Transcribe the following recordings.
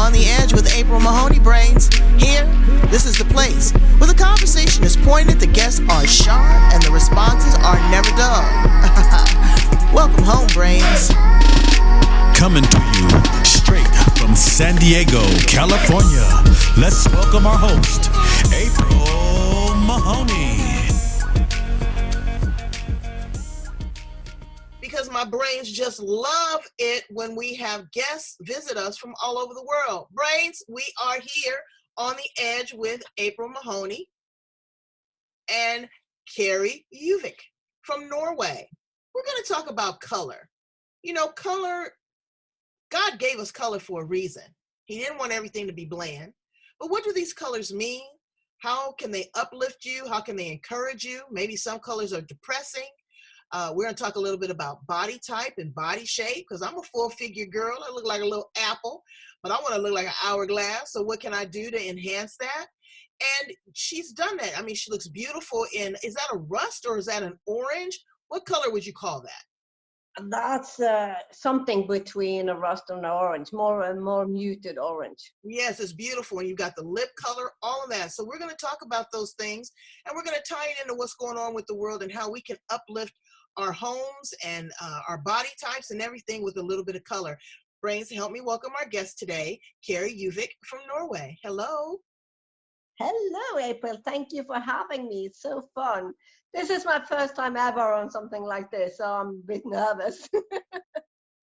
On the Edge with April Mahoney Brains. Here, this is the place where the conversation is pointed, the guests are sharp, and the responses are never dull. Welcome home, Brains. Coming to you straight from San Diego, California. Let's welcome our host, April Mahoney. Because my brains just love it when we have guests visit us from all over the world. Brains, we are here on the edge with April Mahoney and Kari Juvik from Norway. We're going to talk about color. You know, color, God gave us color for a reason. He didn't want everything to be bland. But what do these colors mean? How can they uplift you? How can they encourage you? Maybe some colors are depressing. We're going to talk a little bit about body type and body shape, because I'm a full-figure girl. I look like a little apple, but I want to look like an hourglass. So what can I do to enhance that? And she's done that. I mean, she looks beautiful in, is that a rust or is that an orange? What color would you call that? That's something between a rust and an orange, more muted orange. Yes, it's beautiful. And you've got the lip color, all of that. So we're going to talk about those things, and we're going to tie it into what's going on with the world and how we can uplift our homes and our body types and everything with a little bit of color. Brains, help me welcome our guest today, Kari Juvik from Norway. Hello. Hello, April. Thank you for having me. It's so fun. This is my first time ever on something like this, so I'm a bit nervous.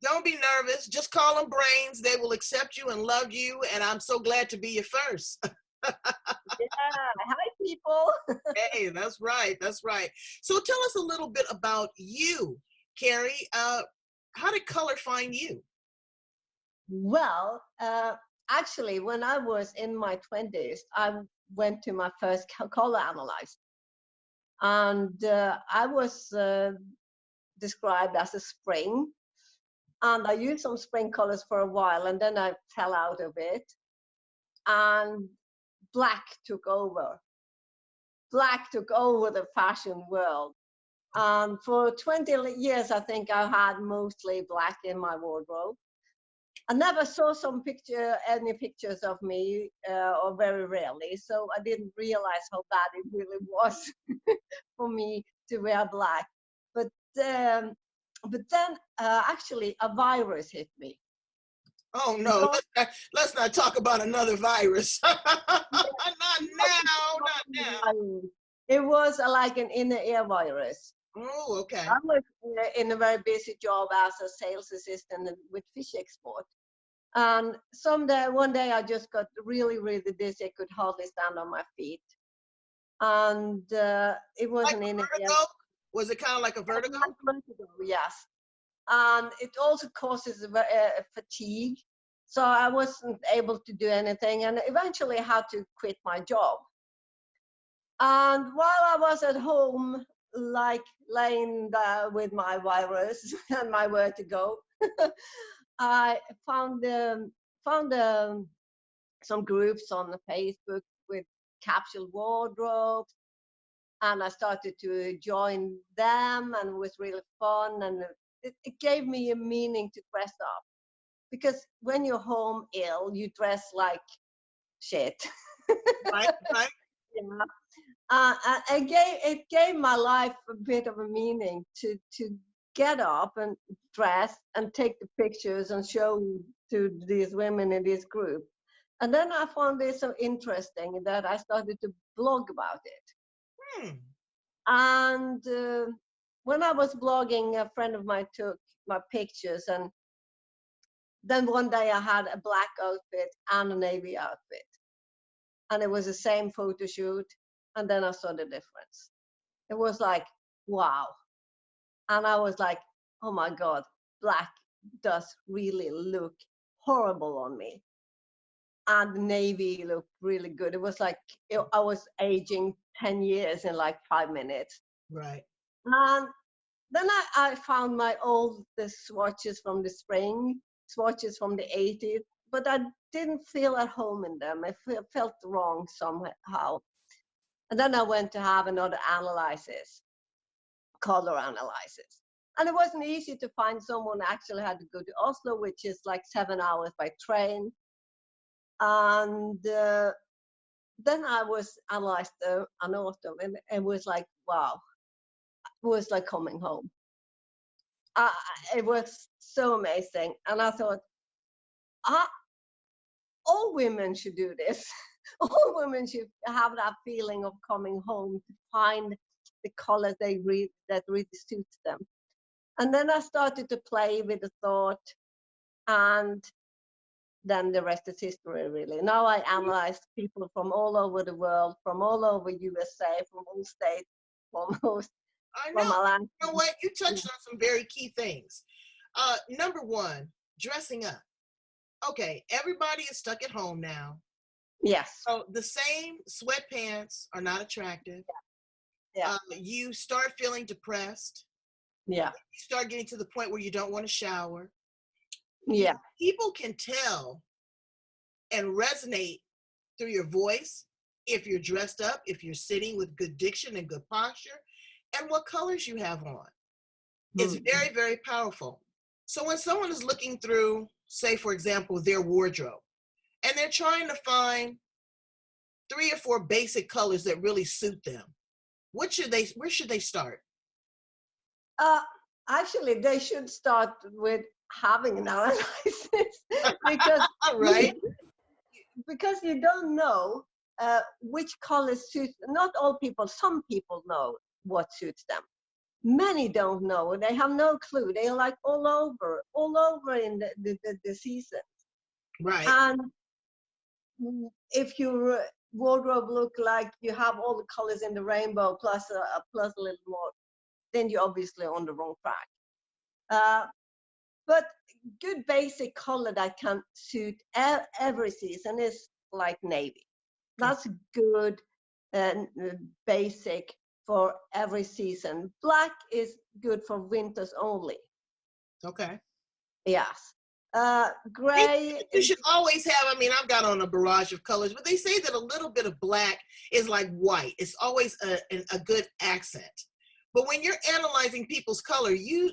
Don't be nervous. Just call them Brains. They will accept you and love you, and I'm so glad to be your first. Yeah. Hi, people. Hey, that's right. That's right. So tell us a little bit about you, Kari. How did color find you? Well, actually, when I was in my 20s, I went to my first color analyzer. And I was described as a spring. And I used some spring colors for a while, and then I fell out of it. And black took over. Black took over the fashion world. And for 20 years, I think I had mostly black in my wardrobe. I never saw any pictures of me, or very rarely, so I didn't realize how bad it really was for me to wear black. But then, actually, a virus hit me. Oh no! Let's not talk about another virus. Not now. Not now. It was like an inner ear virus. Oh, okay. I was in a very busy job as a sales assistant with fish export. And one day I just got really, really dizzy. I could hardly stand on my feet. And it was Like an a inner vertigo? ear. Was it kind of like a vertigo? Yes. And it also causes fatigue. So I wasn't able to do anything, and eventually had to quit my job. And while I was at home, like laying there with my virus and my vertigo, I found some groups on Facebook with capsule wardrobes, and I started to join them, and it was really fun, and it gave me a meaning to dress up, because when you're home ill, you dress like shit. Right, right. Yeah. It gave my life a bit of a meaning to get up and dress and take the pictures and show to these women in this group. And then I found this so interesting that I started to blog about it. And when I was blogging, a friend of mine took my pictures, and then one day I had a black outfit and a navy outfit. And it was the same photo shoot. And then I saw the difference. It was like, wow. And I was like, oh my God, black does really look horrible on me. And the navy looked really good. It was like I was aging 10 years in like 5 minutes. Right. And then I found my old swatches from the spring, swatches from the 80s, but I didn't feel at home in them. I felt wrong somehow. And then I went to have another color analysis. And it wasn't easy to find someone. I actually had to go to Oslo, which is like 7 hours by train. And then I was analyzed an autumn, and it was like, wow, it was like coming home. It was so amazing. And I thought, ah, all women should do this. All women should have that feeling of coming home to find the colors that really suits them. And then I started to play with the thought, and then the rest is history, really. Now I analyze people from all over the world, from all over USA, from all states, almost I from know. Alaska. You know what? You touched on some very key things. Number one, dressing up. Okay, everybody is stuck at home now. Yes. So the same sweatpants are not attractive. Yeah. You start feeling depressed. Yeah. You start getting to the point where you don't want to shower. Yeah. People can tell and resonate through your voice if you're dressed up, if you're sitting with good diction and good posture, and what colors you have on. It's very, very powerful. So when someone is looking through, say, for example, their wardrobe, and they're trying to find 3 or 4 basic colors that really suit them, where should they start? Actually, they should start with having an analysis because Right. because you don't know which color suits. Not all people. Some people know what suits them. Many don't know. They have no clue. They're like all over in the season. Right. And if your wardrobe look like you have all the colors in the rainbow plus a little more, then you're obviously on the wrong track. But good basic color that can suit every season is like navy. That's good basic for every season. Black is good for winters only. Okay. Yes. Gray. You should always have, I mean, I've got on a barrage of colors, but they say that a little bit of black is like white. It's always a good accent. But when you're analyzing people's colors, you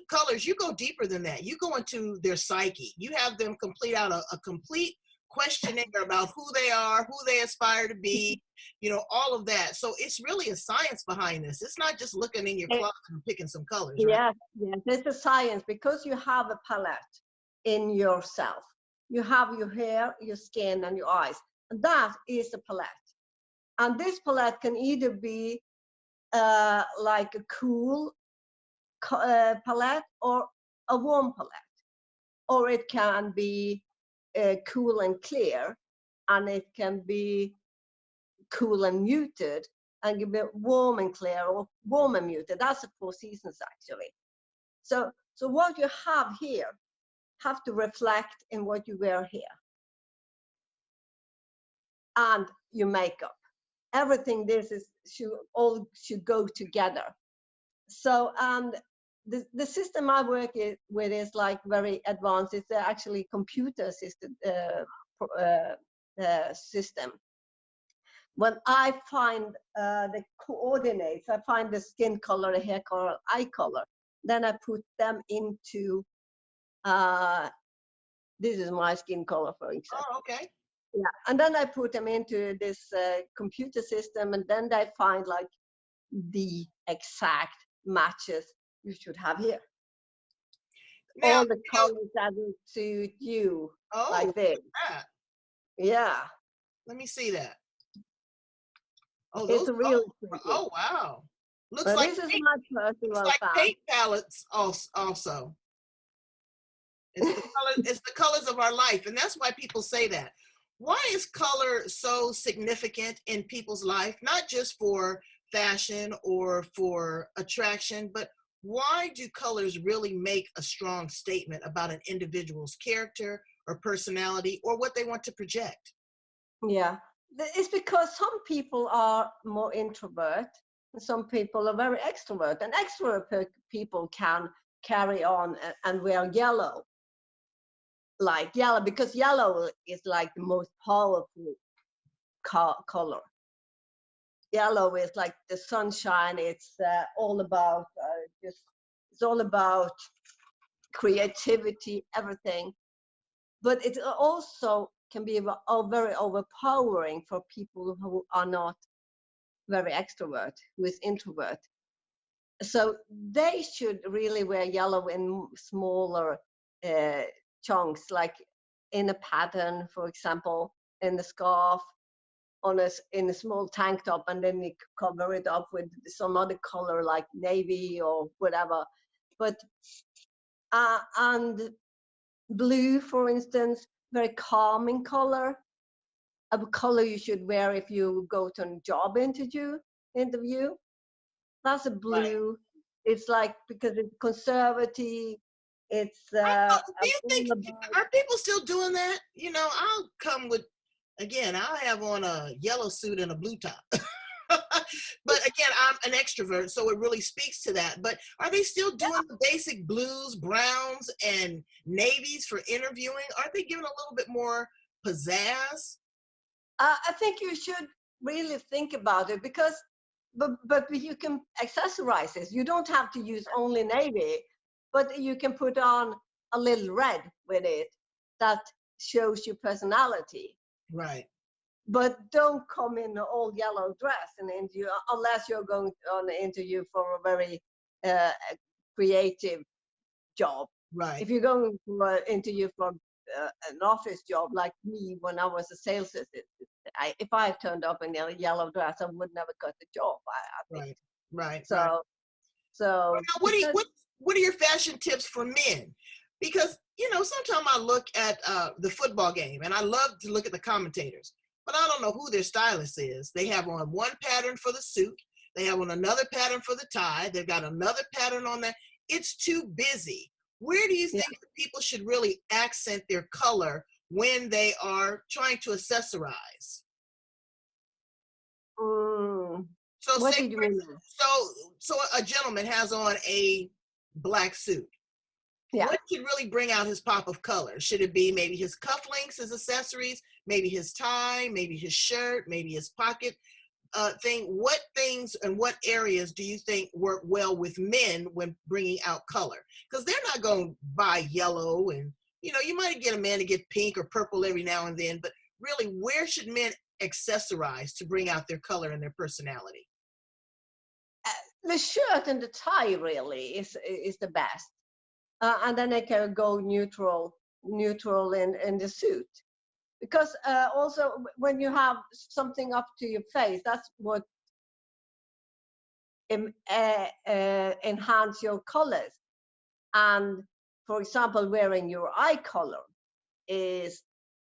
go deeper than that. You go into their psyche. You have them complete out a complete questionnaire about who they are, who they aspire to be, all of that. So it's really a science behind this. It's not just looking in your closet and picking some colors, right? Yes, it's a science because you have a palette in yourself. You have your hair, your skin, and your eyes. And that is a palette. And this palette can either be like a cool palette or a warm palette, or it can be cool and clear, and it can be cool and muted, and can be warm and clear or warm and muted. That's the 4 seasons actually. So what you have here have to reflect in what you wear here, and your makeup. Everything should go together. So the system I work with is like very advanced. It's actually computer assisted system. When I find the coordinates, I find the skin color, the hair color, eye color, then I put them into this is my skin color, for example. Oh, okay. Yeah, and then I put them into this computer system, and then they find like the exact matches you should have here. Now, all the colors that will suit you, like this. That. Yeah. Let me see that. Oh, It's really pretty. Oh, wow. Looks but like this is my personal looks like paint palettes also. It's the colors of our life, and that's why people say that. Why is color so significant in people's life? Not just for fashion or for attraction, but why do colors really make a strong statement about an individual's character or personality or what they want to project? Yeah, it's because some people are more introvert and some people are very extrovert, and extrovert people can carry on and wear yellow, like yellow, because yellow is like the most powerful color. Yellow is like the sunshine. It's all about it's all about creativity, everything. But it's also can be very overpowering for people who are not very extrovert, who is introvert. So they should really wear yellow in smaller chunks, like in a pattern, for example, in the scarf, in a small tank top, and then you cover it up with some other color like navy or whatever. But and blue, for instance, very calming color, a color you should wear if you go to a job interview. That's a blue. It's like, because it's conservative. It's Do you think, are people still doing that? You know, I'll come with, again, I'll have on a yellow suit and a blue top. But again, I'm an extrovert, so it really speaks to that. But are they still doing the basic blues, browns, and navies for interviewing? Aren't they giving a little bit more pizzazz? I think you should really think about it, because but you can accessorize this. You don't have to use only navy, but you can put on a little red with it that shows your personality. Right. But don't come in an all yellow dress and interview, unless you're going on an interview for a very creative job. Right. If you're going for an interview for an office job, like me when I was a sales assistant, if I turned up in a yellow dress, I would never got the job. I think. Right. So, Right. so what are your fashion tips for men? Because, you know, sometimes I look at the football game and I love to look at the commentators, but I don't know who their stylist is. They have on one pattern for the suit. They have on another pattern for the tie. They've got another pattern on that. It's too busy. Where do you think people should really accent their color when they are trying to accessorize? So what say, did you mean? so a gentleman has on a black suit. Yeah. What should really bring out his pop of color? Should it be maybe his cufflinks, his accessories, maybe his tie, maybe his shirt, maybe his pocket thing? What things and what areas do you think work well with men when bringing out color? Because they're not going to buy yellow, and, you know, you might get a man to get pink or purple every now and then, but really, where should men accessorize to bring out their color and their personality? The shirt and the tie really is the best, and then they can go neutral in the suit, because also when you have something up to your face, that's what enhance your colors. And for example, wearing your eye color is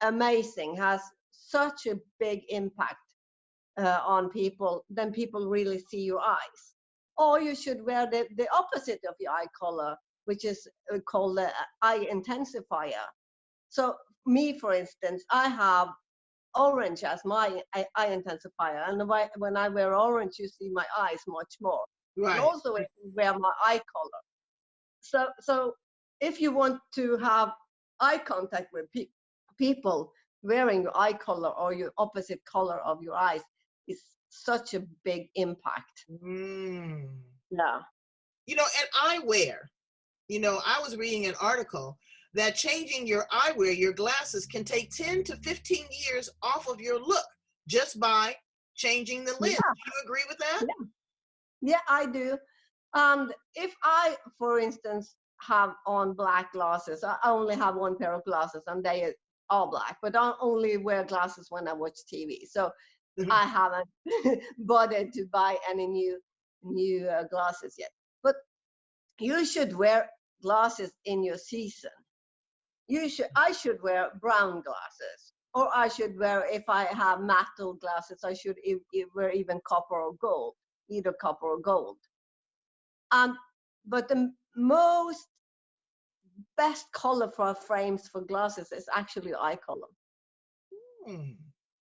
amazing, has such a big impact on people. Then people really see your eyes. Or you should wear the opposite of your eye color, which is called the eye intensifier. So me, for instance, I have orange as my eye intensifier, and when I wear orange, you see my eyes much more. Right. And also if you wear my eye color. So if you want to have eye contact with people, wearing your eye color or your opposite color of your eyes is such a big impact. Yeah. You know, and eyewear, you know, I was reading an article that changing your eyewear, your glasses, can take 10 to 15 years off of your look just by changing the lens. Yeah. Do you agree with that? Yeah, I do. And if I, for instance, have on black glasses, I only have one pair of glasses and they are black, but I only wear glasses when I watch TV. So I haven't bothered to buy any new glasses yet. But you should wear glasses in your season. I should wear brown glasses, or I should wear, if I have metal glasses, I should wear even copper or gold, either copper or gold. But the most best color for frames for glasses is actually eye color.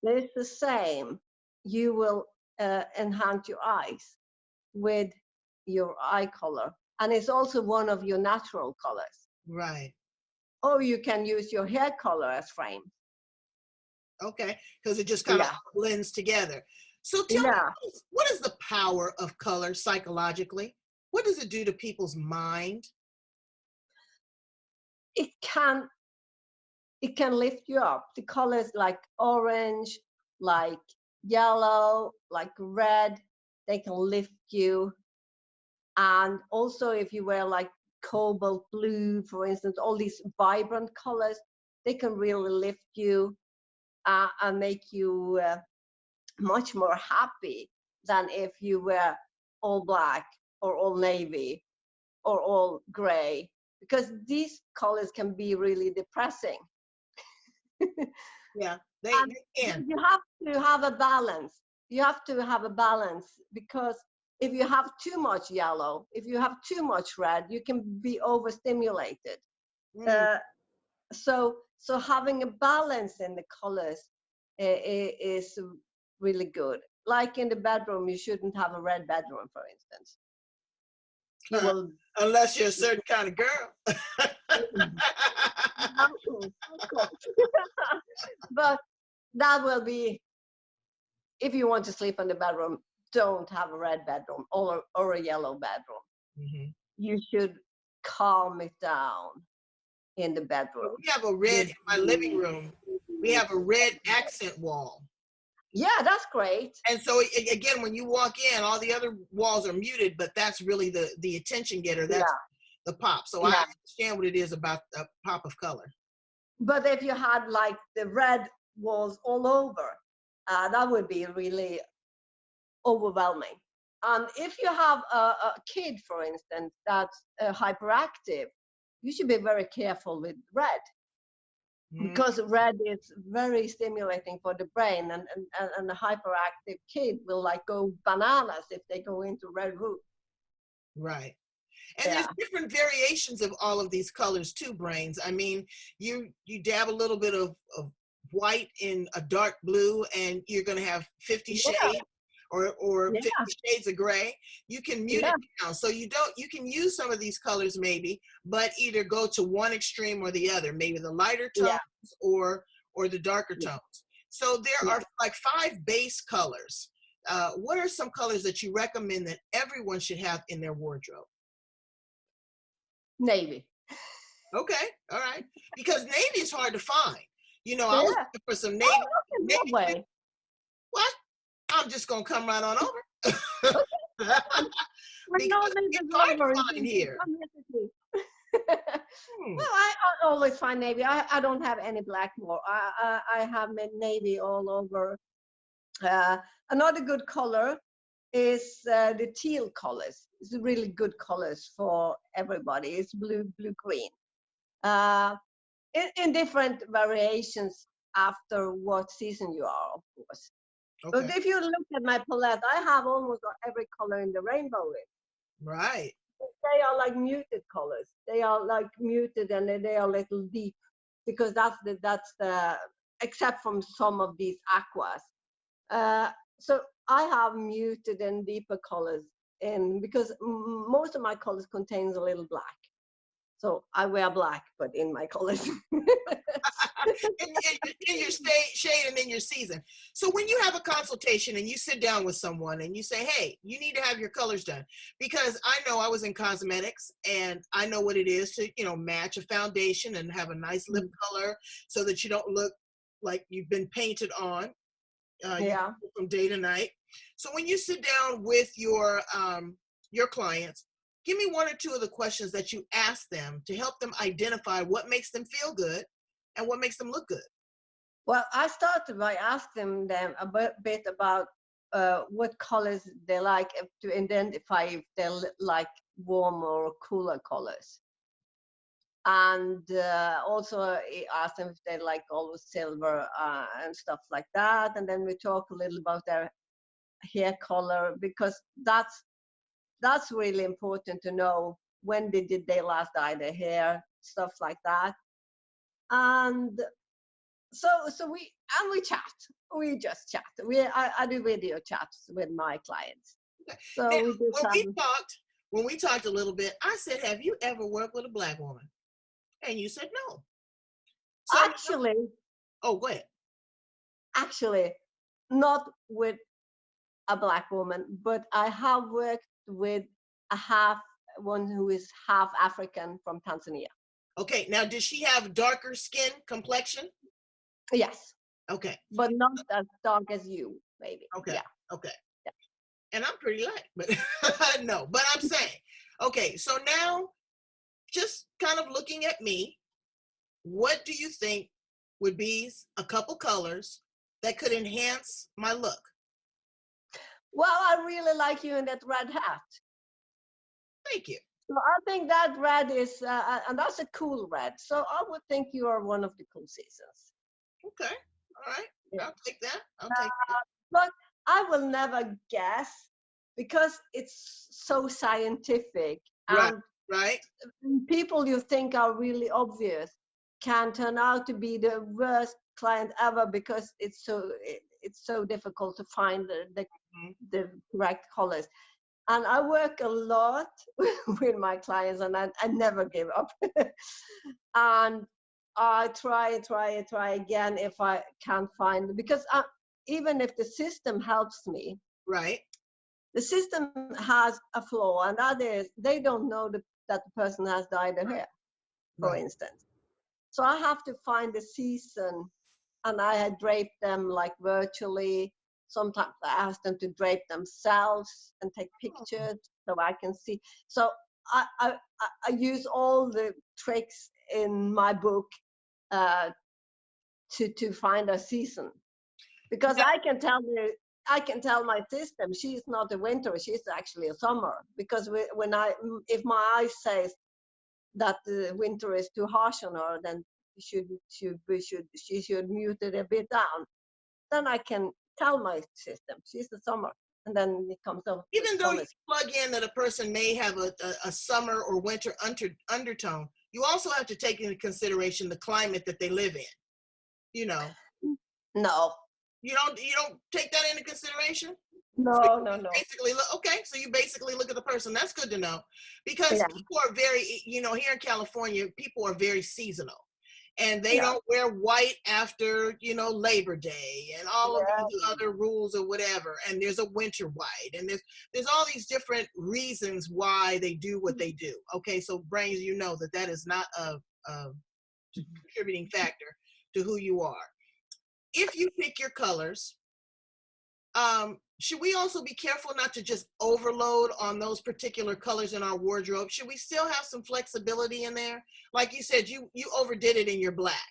It's the same. You will enhance your eyes with your eye color, and it's also one of your natural colors. Right. Or you can use your hair color as frame. Okay, because it just kind of blends together. So tell me, what is the power of color psychologically? What does it do to people's mind? It can it can lift you up. The colors like orange, like yellow, like red, they can lift you. And also if you wear like cobalt blue, for instance, all these vibrant colors, they can really lift you and make you much more happy than if you wear all black or all navy or all gray, because these colors can be really depressing. Yeah, they can. You have to have a balance. You have to have a balance, because if you have too much yellow, if you have too much red, you can be overstimulated. Mm, Uh, so having a balance in the colors is really good. Like in the bedroom, you shouldn't have a red bedroom, for instance. You uh, will. unless you're a certain kind of girl. Of course. But that will be, if you want to sleep in the bedroom, don't have a red bedroom or a yellow bedroom. Mhm. You should calm it down in the bedroom. We have a red With, in my living room. We have a red accent wall. yeah, that's great. And so again, when you walk in, all the other walls are muted, but that's really the attention getter. That's Yeah, the pop. So I yeah. understand what it is about a pop of color. But if you had like the red walls all over, that would be really overwhelming. And if you have a kid, for instance, that's hyperactive, you should be very careful with red, Mm, because red is very stimulating for the brain, and a hyperactive kid will like go bananas if they go into red room. right. And there's Yeah, different variations of all of these colors too, Brains. I mean, you dab a little bit of white in a dark blue and you're going to have 50 yeah, shades or yeah, 50 shades of gray. You can mute yeah, it down. So you can use some of these colors maybe, but either go to one extreme or the other, maybe the lighter yeah, tones or the darker yeah, tones. So there yeah. are like 5 base colors. What are some colors that you recommend that everyone should have in their wardrobe? Navy. Okay, all right. Because navy is hard to find. You know, I was Yeah. looking for some Oh, navy. okay, that way. What? I'm just gonna come right on over. Okay. But no, Because this it's is hard over. to find here. Come here to see. Hmm. Well, I always find navy. I don't have any black more. I have navy all over. Uh, Another good color is the teal colors. It's really good colors for everybody. It's blue, green. Uh, in different variations after what season you are, of course. Okay. But if you look at my palette, I have almost every color in the rainbow in. Right. They are like muted colors. They are like muted, and they are a little deep, because that's the except from some of these aquas. Uh, so I have muted and deeper colors in, because most of my colors contains a little black. So I wear black, but in my colors. in your shade and in your season. So when you have a consultation and you sit down with someone and you say, hey, you need to have your colors done. Because I know I was in cosmetics and I know what it is to, match a foundation and have a nice lip color so that you don't look like you've been painted on. Yeah. From day to night. So when you sit down with your clients, give me 1 or 2 of the questions that you ask them to help them identify what makes them feel good and what makes them look good. Well, I started by asking them a bit about what colors they like, to identify if they like warmer or cooler colors. And also I asked them if they like always silver and stuff like that. And then we talk a little about their hair color, because that's really important to know. When did they last dye their hair, stuff like that. And so we chat. We just chat. I do video chats with my clients. Now, So we just when have. we talked a little bit, I said, have you ever worked with a black woman? And you said no. So Actually, go ahead. actually, not with a black woman, but I have worked with one who is half African from Tanzania. Okay, now did she have darker skin complexion? Yes, Okay, but not as dark as you, maybe. okay, Yeah. okay. Yeah. And I'm pretty light, but no, but I'm saying, okay, so now just kind of looking at me, what do you think would be a couple colors that could enhance my look? Well, I really like you in that red hat. Thank you. So I think that red is, and that's a cool red. So I would think you are one of the cool seasons. Okay, all right. Yeah. I'll take that. I'll take that. But I will never guess because it's so scientific, Right, and right, people you think are really obvious can turn out to be the worst client ever because it's so difficult to find mhm, the correct colors. And I work a lot with my clients, and I never give up. And I try again if I can't find it, because even if the system helps me, right, the system has a flaw, and that is they don't know that the person has dyed their hair, for right. instance. So I have to find the season, and I had draped them like virtually. Sometimes I ask them to drape themselves and take Oh, pictures so I can see. So I use all the tricks in my book uh, to find a season, because now, I can tell my system she's not a winter, she's actually a summer, because when I if my eye says that the winter is too harsh on her, then she should mute it a bit down. Then I can tell my system she's the summer, and then it comes up with even though you summer. plug in that a person may have a summer or winter undertone, you also have to take into consideration the climate that they live in. You know, No, you don't take that into consideration. So no, no, you no. basically look okay. So you basically look at the person. That's good to know, because Yeah, people are very, here in California, people are very seasonal, and they yeah, don't wear white after Labor Day and all of these yeah. other rules or whatever. And there's a winter white, and there's all these different reasons why they do what they do. Okay, so brains, that is not a contributing factor to who you are. If you pick your colors, should we also be careful not to just overload on those particular colors in our wardrobe? Should we still have some flexibility in there? Like you said, you overdid it in your black.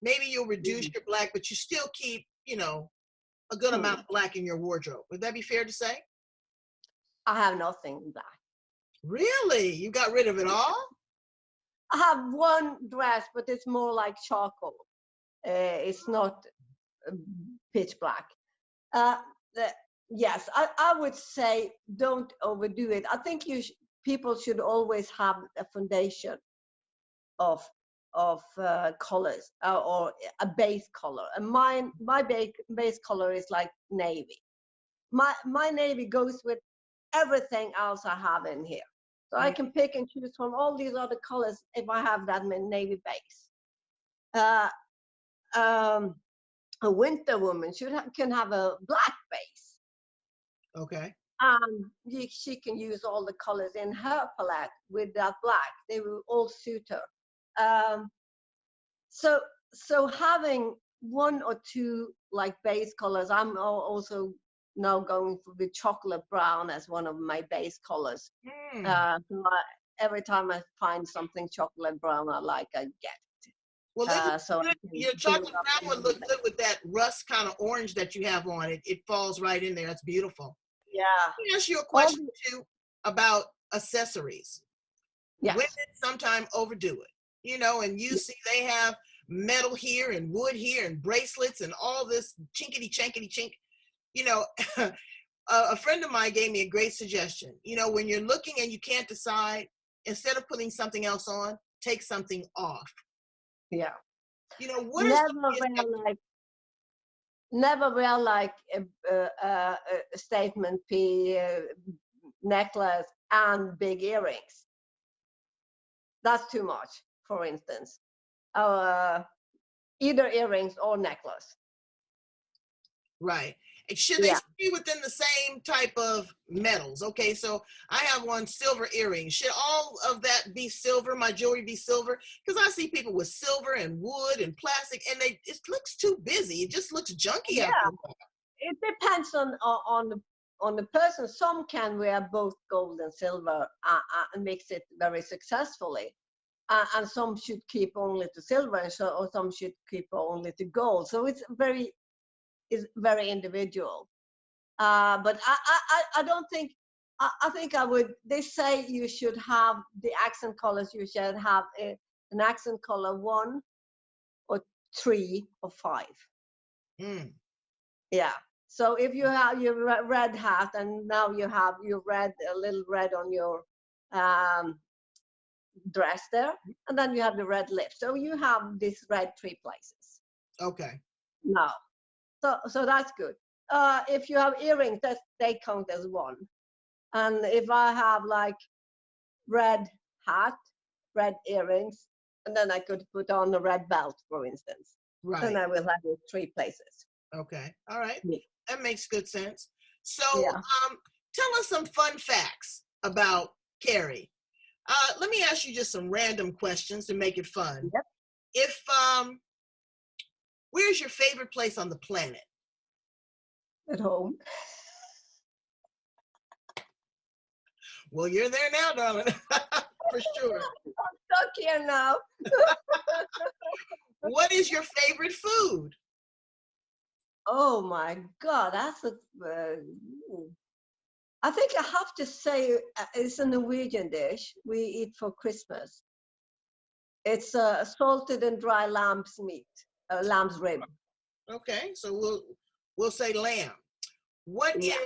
Maybe you'll reduce your black, but you still keep, a good amount Hmm. of black in your wardrobe. Would that be fair to say? I have nothing black. Really? You got rid of it all? I have one dress, but it's more like charcoal. It's not uh, pitch black. Uh, the, yes, I would say don't overdo it. I think people should always have a foundation of colors, or a base color. And my base color is like navy. My navy goes with everything else I have in here. So I Mm, can pick and choose from all these other colors if I have that navy base. Uh, um, a winter woman can have a black base, okay. and she can use all the colors in her palette with that black. They will all suit her. Um, so so having one or two like base colors. I'm also now going for the chocolate brown as one of my base colors. Mm. So every time I find something chocolate brown I like, I get. Well, isn't it So I good? can Your build chocolate up brown would look another good base. with that rust kind of orange that you have on it. It falls right in there. That's beautiful. Yeah. Let me ask you a All question the, too about accessories. Women yes. sometimes overdo it, and you see they have metal here and wood here and bracelets and all this chinkety chankety chink. You know, a friend of mine gave me a great suggestion. When you're looking and you can't decide, instead of putting something else on, take something off. Yeah. What are some Never ways wear that like never wear like a statement P necklace and big earrings. That's too much, for instance. Uh, Either earrings or necklace. right? And should they Yeah. be within the same type of metals? Okay, so I have one silver earring. Should all of that be silver? My jewelry be silver? Because I see people with silver and wood and plastic, and it looks too busy. It just looks junky Yeah. after a while. It depends on the person. Some can wear both gold and silver and mix it very successfully. And some should keep only to silver, and or some should keep only to gold. So it's very individual. But I don't think, I think I would, they say you should have the accent colors, you should have an accent color 1 or 3 or 5. Mm. Yeah. So if you have your red hat and now you have your red, a little red on your dress there, and then you have the red lips. So you have this red 3 places. Okay. No. So that's good. If you have earrings, they count as 1. And if I have like red hat, red earrings, and then I could put on a red belt, for instance, then Right. I will have it 3 places. Okay. All right. Yeah. That makes good sense. So, Yeah. tell us some fun facts about Kari. Let me ask you just some random questions to make it fun. Yep. If where's your favorite place on the planet? At home. Well, you're there now, darling. For sure. I'm stuck here now. What is your favorite food? Oh my God, that's a. I think I have to say it's a Norwegian dish we eat for Christmas. It's salted and dry lamb's meat, lamb's rib. Okay, so we'll say lamb. What Yeah.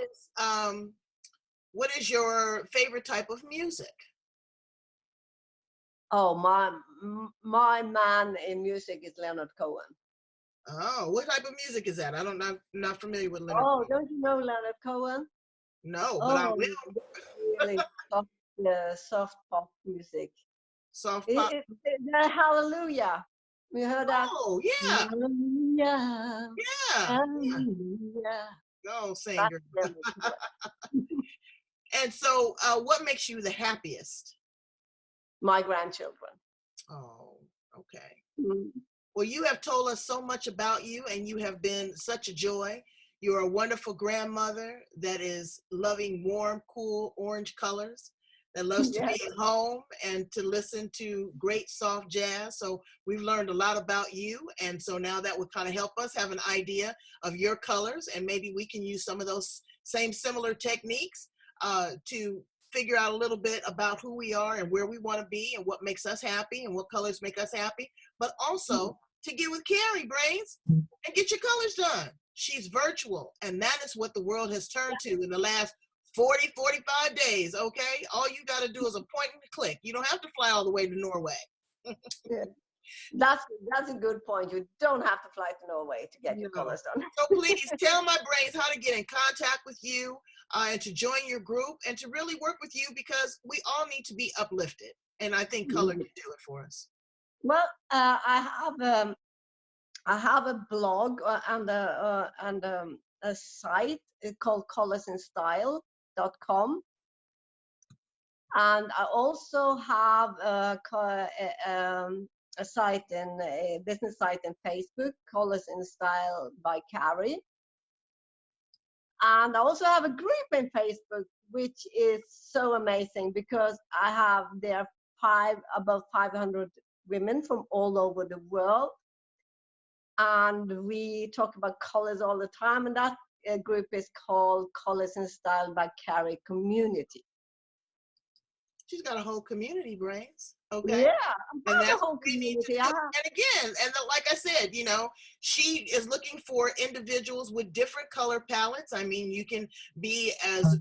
what is your favorite type of music? Oh, my man in music is Leonard Cohen. Oh, what type of music is that? Not familiar with Leonard. Oh, don't you know Leonard Cohen? No, but I Oh, will. really soft pop music. Soft pop. The Hallelujah. You heard that? Oh, yeah, Hallelujah. yeah. Hallelujah. Go, That's singer. Leonard Cohen. And so, what makes you the happiest? My grandchildren. Oh, okay. Mm. Well, you have told us so much about you, and you have been such a joy. You're a wonderful grandmother that is loving warm, cool orange colors, that loves to Yes. be at home and to listen to great soft jazz. So we've learned a lot about you. And so now that would kind of help us have an idea of your colors, and maybe we can use some of those same similar techniques to figure out a little bit about who we are and where we want to be and what makes us happy and what colors make us happy, but also to get with Kari, Brains, and get your colors done. She's virtual, and that is what the world has turned to in the last 40, 45 days, okay? All you got to do is a point and a click. You don't have to fly all the way to Norway. Yeah. That's a good point. You don't have to fly to Norway to get your No. colors done. So please tell my brains how to get in contact with you and to join your group and to really work with you, because we all need to be uplifted. And I think color can do it for us. Well, I have a blog and a site called colorsinstyle.com. And I also have a site a business site in Facebook, Colors in Style by Kari. And I also have a group in Facebook, which is so amazing because I have there about 500 women from all over the world. And we talk about colors all the time. And that group is called Colors in Style by Kari Community. She's got a whole community, Brains. Okay. Yeah, And that's the whole what we need to community. do. And again, like I said, she is looking for individuals with different color palettes. I mean, you can be as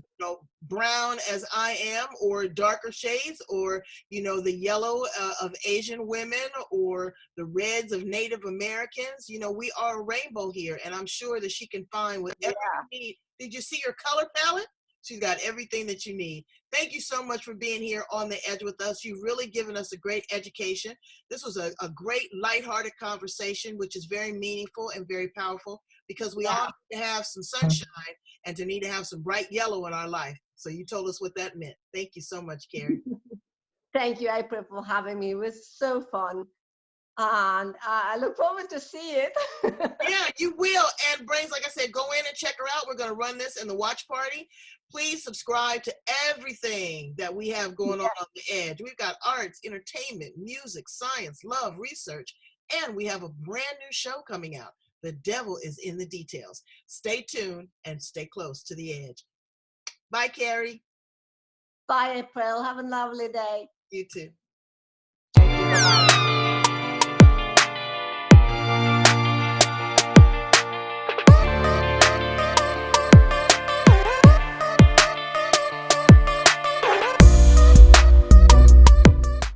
brown as I am, or darker shades, or the yellow of Asian women, or the reds of Native Americans. We are a rainbow here, and I'm sure that she can find whatever you need. Did you see her color palette? She's got everything that you need. Thank you so much for being here on the edge with us. You've really given us a great education. This was a great lighthearted conversation, which is very meaningful and very powerful, because we all need to have some sunshine and to need to have some bright yellow in our life. So you told us what that meant. Thank you so much, Kari. Thank you, April, for having me. It was so fun. And I look forward to see it. Yeah, you will. And Brains, like I said, go in and check her out. We're going to run this in the watch party. Please subscribe to everything that we have going on the edge. We've got arts, entertainment, music, science, love, research, and we have a brand new show coming out. The devil is in the details. Stay tuned and stay close to the edge. Bye, Kari. Bye, April. Have a lovely day. You too.